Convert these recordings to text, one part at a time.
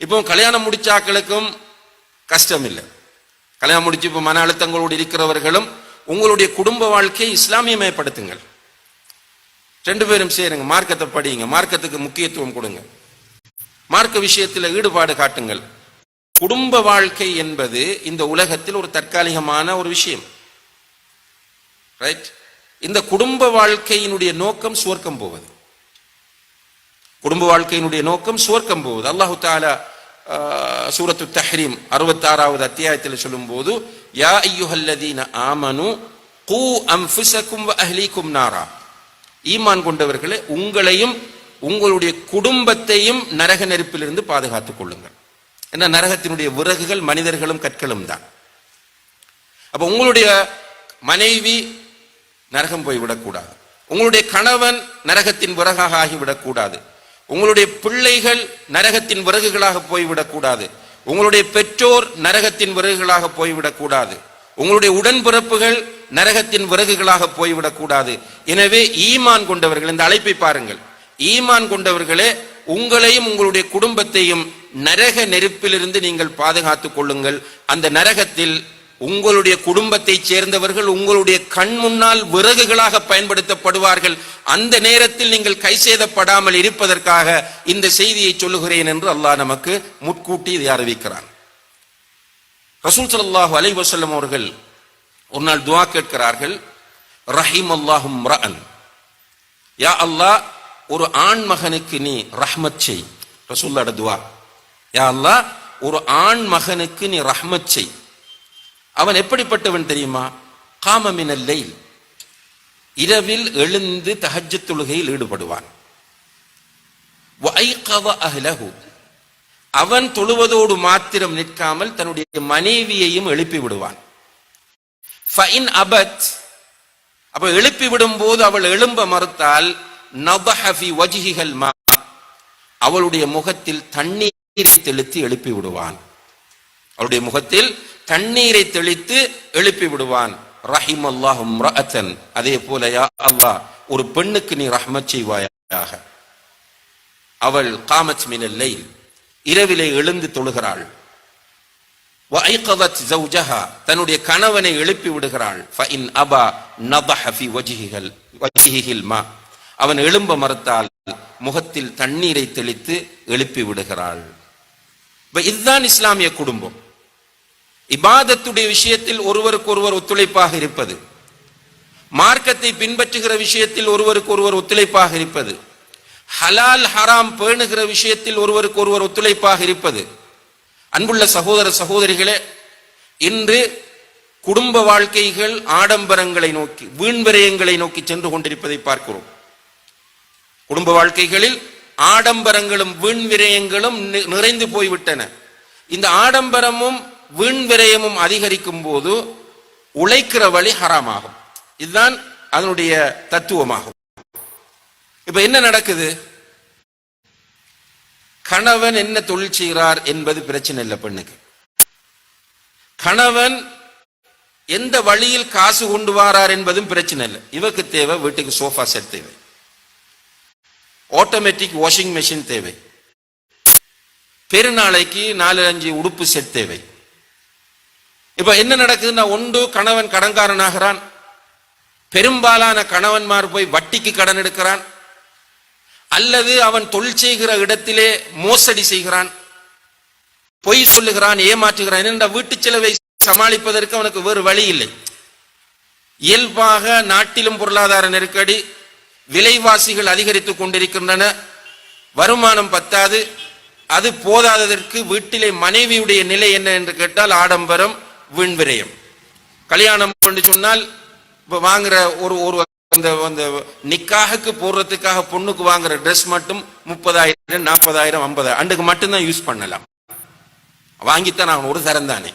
இப்போ கல்யாணம் முடிச்சாக்களுக்கும் கஷ்டம் இல்லை. கல்யாணம் முடிச்சு இப்போ மன அழுத்தங்களோடு இருக்கிறவர்களும் உங்களுடைய குடும்ப வாழ்க்கையை இஸ்லாமியமயப்படுத்துங்கள். 2 பேரும் சேருங்க, மார்க்கத்தை படியுங்க, மார்க்கத்துக்கு முக்கியத்துவம் கொடுங்க, மார்க்க விஷயத்தில் ஈடுபாடு காட்டுங்கள். குடும்ப வாழ்க்கை என்பது இந்த உலகத்தில் ஒரு தற்காலிகமான ஒரு விஷயம். ரைட்? இந்த குடும்ப வாழ்க்கையினுடைய நோக்கம் சுவர்க்கம் போவது. குடும்ப வாழ்க்கையினுடைய நோக்கம் சுவர்க்கம் போவது. அல்லாஹு தஆலா சூரத்து தஹ்ரீம் 66வது அத்தியாயத்தில் சொல்லும்போது, யா அய்யுஹல்லதீன ஆமனு கூ அன்ஃபுஸகும் வ அஹ்லீகும் நாரா, ஈமான் கொண்டவர்களே உங்களையும் உங்களுடைய குடும்பத்தையும் நரக நெருப்பிலிருந்து பாதுகாத்துக் கொள்ளுங்கள். ஏன்னா நரகத்தினுடைய விறகுகள் மனிதர்களும் கற்களும் தான். அப்ப உங்களுடைய மனைவி நரகம் போய்விடக்கூடாது, உங்களுடைய கணவன் நரகத்தின் விறகாக ஆகிவிடக்கூடாது, உங்களுடைய பிள்ளைகள் நரகத்தின் விறகுகளாக போய்விடக்கூடாது, உங்களுடைய பெற்றோர் நரகத்தின் விறகுகளாக போய்விடக்கூடாது, உங்களுடைய உடன்பிறப்புகள் நரகத்தின் விறகுகளாக போய்விடக்கூடாது. எனவே ஈமான் கொண்டவர்கள், இந்த அழைப்பை பாருங்கள், ஈமான் கொண்டவர்களே உங்களையும் உங்களுடைய குடும்பத்தையும் நரக நெருப்பிலிருந்து நீங்கள் பாதுகாத்துக் கொள்ளுங்கள். அந்த நரகத்தில் உங்களுடைய குடும்பத்தை சேர்ந்தவர்கள் உங்களுடைய கண் முன்னால் விறகுகளாக பயன்படுத்தப்படுவார்கள். அந்த நேரத்தில் நீங்கள் கைசேதப்படாமல் இருப்பதற்காக இந்த செய்தியை சொல்லுகிறேன் என்று அல்லாஹ் நமக்கு முட்கூட்டி இதை அறிவிக்கிறான். ரசூல் ஸல்லல்லாஹு அலைஹி வஸல்லம் அவர்கள் ஒரு நாள் துஆ கேட்கிறார்கள், ரஹீம் அல்லாஹும் ரஅன், யா அல்லாஹ் ஒரு ஆண் மகனுக்கு நீ ரஹ்மத் செய். ரசூலுல்லாஹ்வுடைய துஆ, யா அல்லாஹ் ஒரு ஆண் மகனுக்கு நீ ரஹ்மத் செய். அவன் எப்படிப்பட்டவன் தெரியுமா? காம மினல் லைல், இரவில் எழுந்து தஹஜ்ஜத் தொழுகையில் ஈடுபடுவான். வ ஐகத அஹ்லஹு, அவன் தொழுவதோடு மாத்திரம் நிற்காமல் தன்னுடைய மனைவியையும் எழுப்பி விடுவான். ஃபஇன் அபத், அப்ப எழுப்பி விடும் போது அவள் எழும்ப மறுத்தால், நதஹ ஃபி வஜ்ஹிஹல் மா, அவளுடைய முகத்தில் தண்ணீரை தெளித்து எழுப்பி விடுவான். அவளுடைய முகத்தில் தண்ணீரை தெளித்து எழுப்பி விடுவான். ரஹிமல்லாஹு இம்ரஅத்தன், அதே போல யா அல்லாஹ் ஒரு பெண்ணுக்கு நீ ரஹ்மத் செய்வாயாக. அவள் காமத் மினல் லைல், இரவிலே எழுந்து தொழுகிறாள். வ ஐகதத் ஜௌஜஹா, தன்னுடைய கணவனை எழுப்பி விடுகிறாள். ஃபஇன் அபா நதஹ ஃபி வஜ்ஹிஹில் மா, அவன் எழும்ப மறுத்தால் முகத்தில் தண்ணீரை தெளித்து எழுப்பி விடுகிறாள். இதுதான் இஸ்லாமிய குடும்பம். இபாதத்துடைய விஷயத்தில் ஒருவருக்கு ஒருவர் ஒத்துழைப்பாக இருப்பது, மார்க்கத்தை பின்பற்றுகிற விஷயத்தில் ஒருவருக்கு ஒருவர் ஒத்துழைப்பாக இருப்பது, ஹலால் ஹராம் பேணுகிற விஷயத்தில் ஒருவருக்கு ஒருவர் ஒத்துழைப்பாக இருப்பது. அன்புள்ள சகோதர சகோதரிகளே, இன்று குடும்ப வாழ்க்கைகள் ஆடம்பரங்களை நோக்கி, வீண்விரயங்களை நோக்கி சென்று கொண்டிருப்பதை பார்க்கிறோம். குடும்ப வாழ்க்கைகளில் ஆடம்பரங்களும் வீண்விரயங்களும் நிறைந்து போய்விட்டன. இந்த ஆடம்பரமும் வீண்விரயமும் அதிகரிக்கும் போது உழைக்கிற வழி ஹராமாகும். இதுதான் அதனுடைய தத்துவமாகும். இப்ப என்ன நடக்குது? கணவன் என்ன தொழில் செய்கிறார் என்பது பிரச்சனை இல்லை பெண்ணுக்கு. கணவன் எந்த வழியில் காசு கொண்டு வாரார் என்பதும் பிரச்சனை இல்லை. இவருக்கு தேவை வீட்டுக்கு சோஃபா செட் தேவை, ஆட்டோமேட்டிக் வாஷிங் மெஷின் தேவை, பெருநாளைக்கு 4-5 உடுப்பு செட் தேவை. இப்ப என்ன நடக்குதுன்னா, ஒன்று கணவன் கடன்காரனாகிறான், பெரும்பாலான கணவன்மார் போய் வட்டிக்கு கடன் எடுக்கிறான், அல்லது அவன் தொழில் செய்கிற இடத்திலே மோசடி செய்கிறான், பொய் சொல்லுகிறான், ஏமாற்றுகிறான். என்னென்ன வீட்டு செலவை சமாளிப்பதற்கு அவனுக்கு வேறு வழி இல்லை. இயல்பாக நாட்டிலும் பொருளாதார நெருக்கடி, விலைவாசிகள் அதிகரித்துக் கொண்டிருக்கின்றன, வருமானம் பத்தாது. அது போதாததற்கு வீட்டிலே மனைவியுடைய நிலை என்ன என்று கேட்டால் ஆடம்பரம், வீண்விரயம். கல்யாணம் என்று சொன்னால் இப்ப வாங்குற ஒரு அந்த நிக்காஹுக்கு போடுறதுக்காக பொண்ணுக்கு வாங்குற ட்ரெஸ் மட்டும் 30,000 40,000 50,000 அண்டுக்கு மட்டும்தான் யூஸ் பண்ணலாம். வாங்கித்தான் நான் ஒரு தரம் தானே.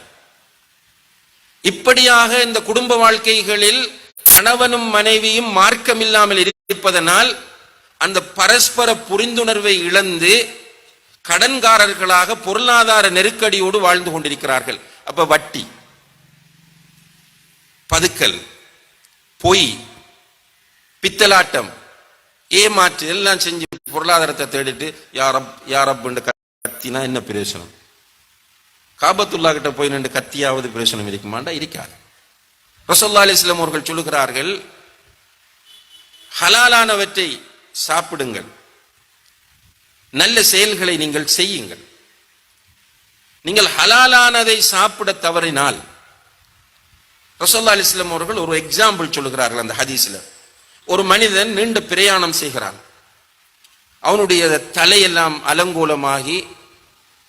இப்படியாக இந்த குடும்ப வாழ்க்கைகளில் கணவனும் மனைவியும் மார்க்கம் இல்லாமல் இருப்பதனால் அந்த பரஸ்பர புரிந்துணர்வை இழந்து கடன்காரர்களாக பொருளாதார நெருக்கடியோடு வாழ்ந்து கொண்டிருக்கிறார்கள். அப்ப வட்டி, பதுக்கல், பொய், பித்தலாட்டம், ஏமாற்று எல்லாம் செஞ்சு பொருளாதாரத்தை தேடிட்டு யாரப் கத்தினா என்ன பிரயோசனம்? காபத்துல்லா கிட்ட போய் நின்று கத்தியாவது பிரயோசனம் இருக்குமாண்டா? இருக்காது. ரசூலுல்லாஹி அலைஹி வஸல்லம் அவர்கள் சொல்லுகிறார்கள், ஹலாலானவற்றை சாப்பிடுங்கள், நல்ல செயல்களை நீங்கள் செய்யுங்கள். நீங்கள் ஹலாலானதை சாப்பிட தவறினால், ரசூலுல்லாஹி அலைஹி வஸல்லம் அவர்கள் ஒரு எக்ஸாம்பிள் சொல்லுகிறார்கள் அந்த ஹதீஸ்ல. ஒரு மனிதன் நீண்ட பிரயாணம் செய்கிறான், அவனுடைய தலையெல்லாம் அலங்கோலமாகி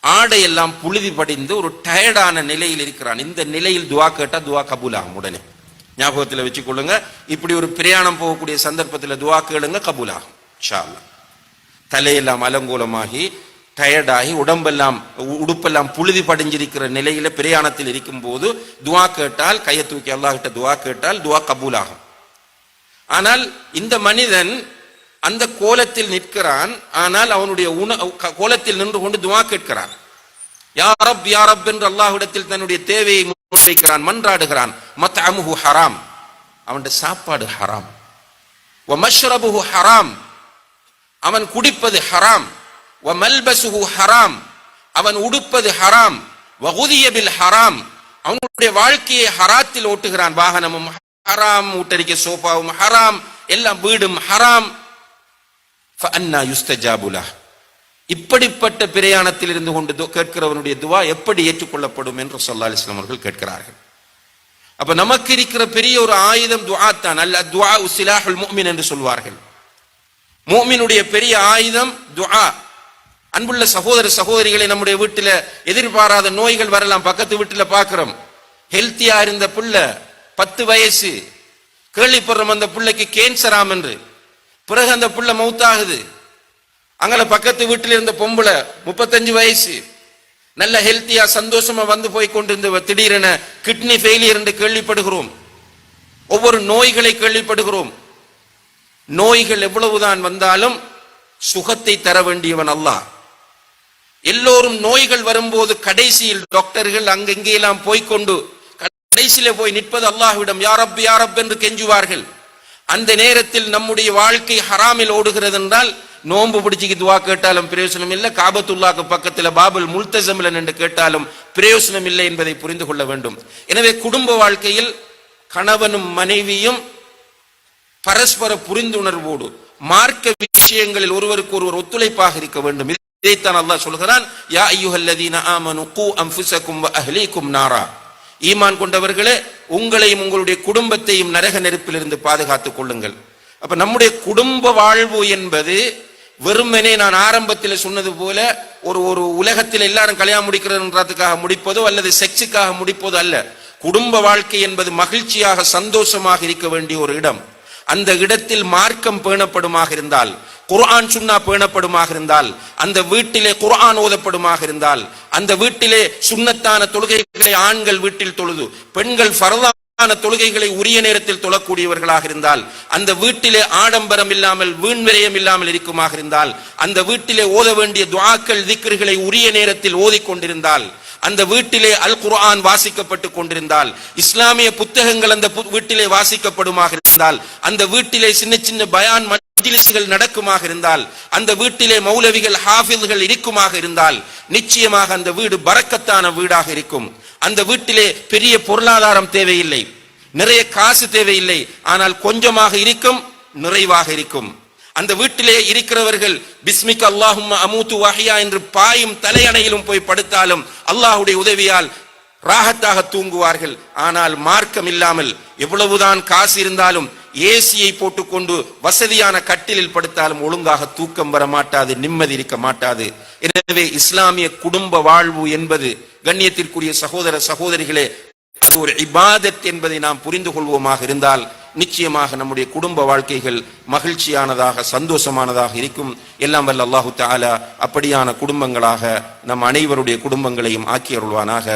ஆடையெல்லாம் புழுதி படிந்து ஒரு டயர்டான நிலையில் இருக்கிறான். இந்த நிலையில் துவா கேட்டா துவா கபூல் ஆகும். உடனே ஞாபகத்தில் வச்சுக்கொள்ளுங்க, இப்படி ஒரு பிரயாணம் போகக்கூடிய சந்தர்ப்பத்தில் துவா கேளுங்க, கபூல் ஆகும் இன்ஷா அல்லாஹ். தலையெல்லாம் அலங்கோலமாகி டயர்டாகி உடுப்பெல்லாம் புழுதி படிஞ்சிருக்கிற நிலையில பிரயாணத்தில் இருக்கும் போது துவா கேட்டால், கையை தூக்கி அல்லாஹ் கிட்ட துவா கேட்டால் துவா கபூல் ஆகும். ஆனால் இந்த மனிதன் அந்த கோலத்தில் நிற்கிறான், ஆனால் அவனுடைய கோலத்தில் நின்று கொண்டு துவா கேட்கிறான். யா ரப் யா ரப் என்று அல்லாஹ்விடத்தில் தன்னுடைய தேவையை முன்வைக்கிறான், மன்றாடுகிறான். மத்அமுஹு ஹராம், அவனுடைய சாப்பாடு ஹராம். வ மஷ்ரபுஹு ஹராம், அவன் குடிப்பது ஹராம். வ மல்பசுஹு ஹராம், அவன் உடுப்பது ஹராம். வ குதிய பில் ஹராம், அவனுடைய வாழ்க்கையை ஹராத்தில் ஓட்டுகிறான். வாகனமும் ஹராம், ஊட்டரிக்க சோஃபாவும் ஹராம், எல்லாம் வீடும் ஹராம். ஃபஅன்னா யுஸ்தஜாபு லஹ், இப்படிப்பட்ட பிரயாணத்தில் இருந்து கொண்டு கேட்கிறவனுடைய துவா எப்படி ஏற்றுக்கொள்ளப்படும் என்று ஸல்லல்லாஹு அலைஹி வஸல்லம் அவர்கள் கேட்கிறார்கள். அப்ப நமக்கு இருக்கிற பெரிய ஒரு ஆயுதம் துஆ தான். அல் துஆ சிலாஹுல் முஃமின் என்று சொல்வார்கள். முஃமினுடைய பெரிய ஆயுதம் துஆ. அன்புள்ள சகோதர சகோதரிகளை, நம்முடைய வீட்டில் எதிர்பாராத நோய்கள் வரலாம். பக்கத்து வீட்டில் பார்க்கிறோம், ஹெல்த்தியா இருந்த புள்ள 10 வயசு, கேள்விப்படுறோம் அந்த புள்ளைக்கு கேன்சராம் என்று. பிறகு அந்த புள்ள மௌத்தாகுது. அங்கல பக்கத்து வீட்டில் இருந்த பொம்பளை 35 வயசு, நல்ல ஹெல்த்தியா சந்தோஷமா வந்து போய் கொண்டிருந்த திடீரென கிட்னி ஃபெயிலியர் என்று கேள்விப்படுகிறோம். ஒவ்வொரு நோய்களை கேள்விப்படுகிறோம். நோய்கள் எவ்வளவுதான் வந்தாலும் சுகத்தை தர வேண்டியவன் அல்லாஹ். எல்லோரும் நோய்கள் வரும்போது கடைசியில் டாக்டர்கள் அங்கெங்கெல்லாம் போய்கொண்டு கடைசியில போய் நிற்பது அல்லாஹ்விடம். யா ரப் யா ரப் என்று கெஞ்சுவார்கள். அந்த நேரத்தில் நம்முடைய வாழ்க்கை ஹராமில் ஓடுகிறது என்றால், நோன்பு பிடிச்சிக்கு துவா கேட்டாலும் பிரயோசனம் இல்லை, காபத்துல்லாக்கு பக்கத்தில் பாபுல் முல்தஸம்ல என்று கேட்டாலும் பிரயோசனம் இல்லை என்பதை புரிந்து கொள்ள வேண்டும். எனவே குடும்ப வாழ்க்கையில் கணவனும் மனைவியும் பரஸ்பர புரிந்துணர்வோடு மார்க்க விஷயங்களில் ஒருவருக்கு ஒருவர் ஒத்துழைப்பாக இருக்க வேண்டும். இதைத்தான் அல்லாஹ் சொல்கிறான், யா அய்யுஹல்லதீன ஆமனு கூ அன்ஃபுஸக்கும் வ அஹ்லீக்கும் நாரா, ஈமான் கொண்டவர்களே, உங்களையும் உங்களுடைய குடும்பத்தையும் நரக நெருப்பிலிருந்து பாதுகாத்துக் கொள்ளுங்கள். அப்ப நம்முடைய குடும்ப வாழ்வு என்பது வெறுமனே நான் ஆரம்பத்தில் சொன்னது போல ஒரு உலகத்தில் எல்லாரும் கல்யாணம் முடிக்கிறதுக்காக முடிப்பதோ அல்லது செக்ஸுக்காக முடிப்பதோ அல்ல. குடும்ப வாழ்க்கை என்பது மகிழ்ச்சியாக சந்தோஷமாக இருக்க வேண்டிய ஒரு இடம். அந்த இடத்தில் மார்க்கம் பேணப்படுமாக இருந்தால், குர்ஆன் சுன்னா பேணப்படுமாக இருந்தால், அந்த வீட்டிலே குர்ஆன் ஓதப்படுமாக இருந்தால், அந்த வீட்டிலே சுன்னத்தான தொழுகைகளை ஆண்கள் வீட்டில் தொழுது, பெண்கள் ஃபர்தான தொழுகைகளை உரிய நேரத்தில் தொழக்கூடியவர்களாக இருந்தால், அந்த வீட்டிலே ஆடம்பரம் இல்லாமல் வீண் விரயம் இல்லாமல் இருக்குமாக இருந்தால், அந்த வீட்டிலே ஓத வேண்டிய துஆக்கள் திக்ர்களை உரிய நேரத்தில் ஓதிக்கொண்டிருந்தால், அந்த வீட்டிலே அல் குர்ஆன் வாசிக்கப்பட்டு கொண்டிருந்தால், இஸ்லாமிய புத்தகங்கள் அந்த வீட்டிலே வாசிக்கப்படுமாக இருந்தால், அந்த வீட்டிலே சின்ன சின்ன பயான் மஜ்லிஸ்கள் நடக்குமாக இருந்தால், அந்த வீட்டிலே மௌலவிகள் ஹாஃபில்கள் இருக்குமாக இருந்தால், நிச்சயமாக அந்த வீடு பரக்கத்தான வீடாக இருக்கும். அந்த வீட்டிலே பெரிய பொருளாதாரம் தேவையில்லை, நிறைய காசு தேவையில்லை, ஆனால் கொஞ்சமாக இருக்கும், நிறைவாக இருக்கும். அந்த வீட்டிலே இருக்கிறவர்கள் பிஸ்மிக் அல்லாஹும்ம அமூது வஹ்யா என்று பாயும் தலையணையிலும் போய் படுத்தாலும் அல்லாஹ்வுடைய உதவியால் ராஹத்தாக தூங்குவார்கள். ஆனால் மார்க்கம் இல்லாமல் எவ்வளவுதான் காசு இருந்தாலும் ஏசியை போட்டுக்கொண்டு வசதியான கட்டிலில் படுத்தாலும் ஒழுங்காக தூக்கம் வர மாட்டாது, நிம்மதி இருக்க மாட்டாது. எனவே இஸ்லாமிய குடும்ப வாழ்வு என்பது, கண்ணியத்திற்குரிய சகோதர சகோதரிகளே, அது ஒரு இபாதத் என்பதை நாம் புரிந்து கொள்வோமாக இருந்தால் நிச்சயமாக நம்முடைய குடும்ப வாழ்க்கைகள் மகிழ்ச்சியானதாக சந்தோஷமானதாக இருக்கும். எல்லாம் வல்ல அல்லாஹு தஆலா அப்படியான குடும்பங்களாக நம் அனைவருடைய குடும்பங்களையும் ஆக்கி அருள்வானாக.